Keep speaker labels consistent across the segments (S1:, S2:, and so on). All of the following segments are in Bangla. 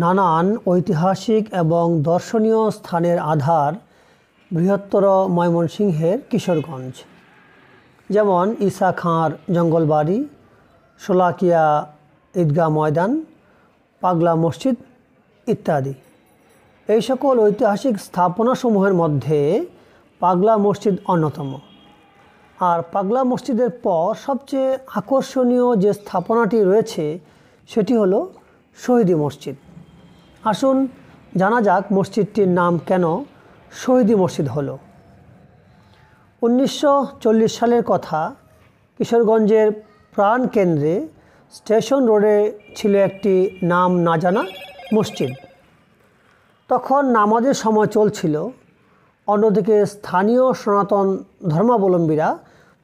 S1: নানান ঐতিহাসিক এবং দর্শনীয় স্থানের আধার বৃহত্তর ময়মনসিংহের কিশোরগঞ্জ, যেমন ঈসা খাঁর জঙ্গলবাড়ি, শোলাকিয়া ঈদগাহ ময়দান, পাগলা মসজিদ ইত্যাদি। এই সকল ঐতিহাসিক স্থাপনাসমূহের মধ্যে পাগলা মসজিদ অন্যতম। আর পাগলা মসজিদের পর সবচেয়ে আকর্ষণীয় যে স্থাপনাটি রয়েছে সেটি হলো শহীদি মসজিদ। আসুন জানা যাক মসজিদটির নাম কেন শহীদি মসজিদ হলো। 1940 সালের কথা। কিশোরগঞ্জের প্রাণকেন্দ্রে স্টেশন রোডে ছিল একটি নাম না জানা মসজিদ। তখন নামাজের সময় চলছিল, অন্যদিকে স্থানীয় সনাতন ধর্মাবলম্বীরা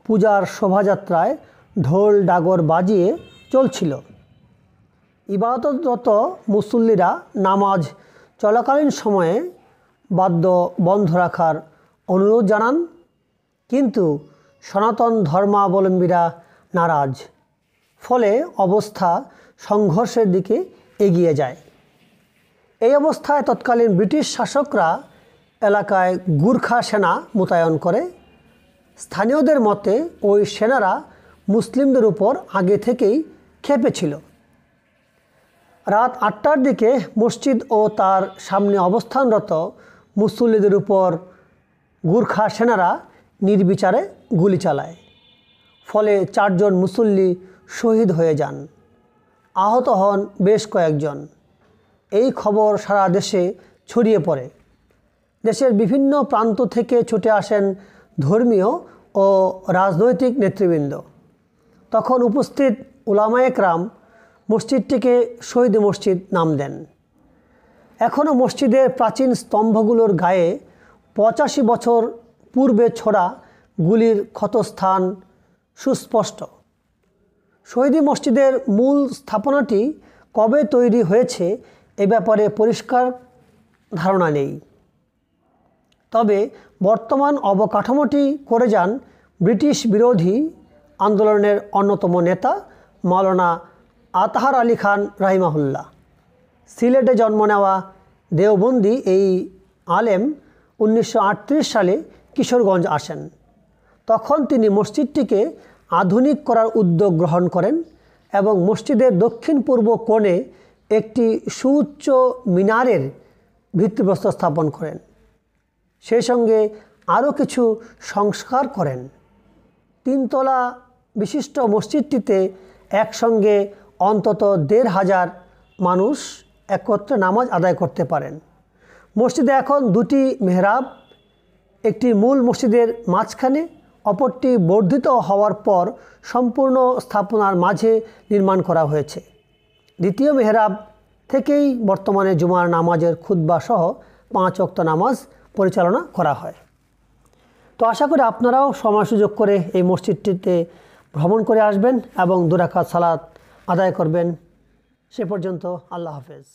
S1: পূজার শোভাযাত্রায় ঢোল ডাগর বাজিয়ে চলছিল। ইবাদতরত মুসল্লিরা নামাজ চলাকালীন সময়ে বাদ্য বন্ধ রাখার অনুরোধ জানান, কিন্তু সনাতন ধর্মাবলম্বীরা নারাজ। ফলে অবস্থা সংঘর্ষের দিকে এগিয়ে যায়। এই অবস্থায় তৎকালীন ব্রিটিশ শাসকরা এলাকায় গুর্খা সেনা মোতায়েন করে। স্থানীয়দের মতে ওই সেনারা মুসলিমদের উপর আগে থেকেই ক্ষেপেছিল। রাত 8টার দিকে মসজিদ ও তার সামনে অবস্থানরত মুসল্লিদের উপর গুর্খা সেনারা নির্বিচারে গুলি চালায়। ফলে 4 জন মুসল্লি শহীদ হয়ে যান, আহত হন বেশ কয়েকজন। এই খবর সারা দেশে ছড়িয়ে পড়ে। দেশের বিভিন্ন প্রান্ত থেকে ছুটে আসেন ধর্মীয় ও রাজনৈতিক নেতৃবৃন্দ। তখন উপস্থিত উলামায়ে কেরাম মসজিদটিকে শহীদ মসজিদ নাম দেন। এখনও মসজিদের প্রাচীন স্তম্ভগুলোর গায়ে 85 বছর পূর্বে ছোড়া গুলির ক্ষতস্থান সুস্পষ্ট। শহীদি মসজিদের মূল স্থাপনাটি কবে তৈরি হয়েছে এ ব্যাপারে পরিষ্কার ধারণা নেই। তবে বর্তমান অবকাঠামোটি করে যান ব্রিটিশ বিরোধী আন্দোলনের অন্যতম নেতা মাওলানা আতহার আলী খান রাহিমাহুল্লাহ। সিলেটে জন্ম নেওয়া দেওবন্দি এই আলেম 1938 সালে কিশোরগঞ্জ আসেন। তখন তিনি মসজিদটিকে আধুনিক করার উদ্যোগ গ্রহণ করেন এবং মসজিদের দক্ষিণ পূর্ব কোণে একটি সুউচ্চ মিনারের ভিত্তিপ্রস্তর স্থাপন করেন। সেই সঙ্গে আরও কিছু সংস্কার করেন। 3 তলা বিশিষ্ট মসজিদটিতে একসঙ্গে অন্তত 1,500 মানুষ একত্রে নামাজ আদায় করতে পারেন। মসজিদে এখন 2টি মেহরাব, একটি মূল মসজিদের মাঝখানে, অপরটি বর্ধিত হওয়ার পর সম্পূর্ণ স্থাপনার মাঝে নির্মাণ করা হয়েছে। দ্বিতীয় মেহরাব থেকেই বর্তমানে জুমার নামাজের খুতবা সহ 5 ওয়াক্ত নামাজ পরিচালনা করা হয়। তো আশা করি আপনারাও সময় সুযোগ করে এই মসজিদটিতে ভ্রমণ করে আসবেন এবং 2 রাকাত সালাত আদায় করবেন। সে পর্যন্ত আল্লাহ হাফেজ।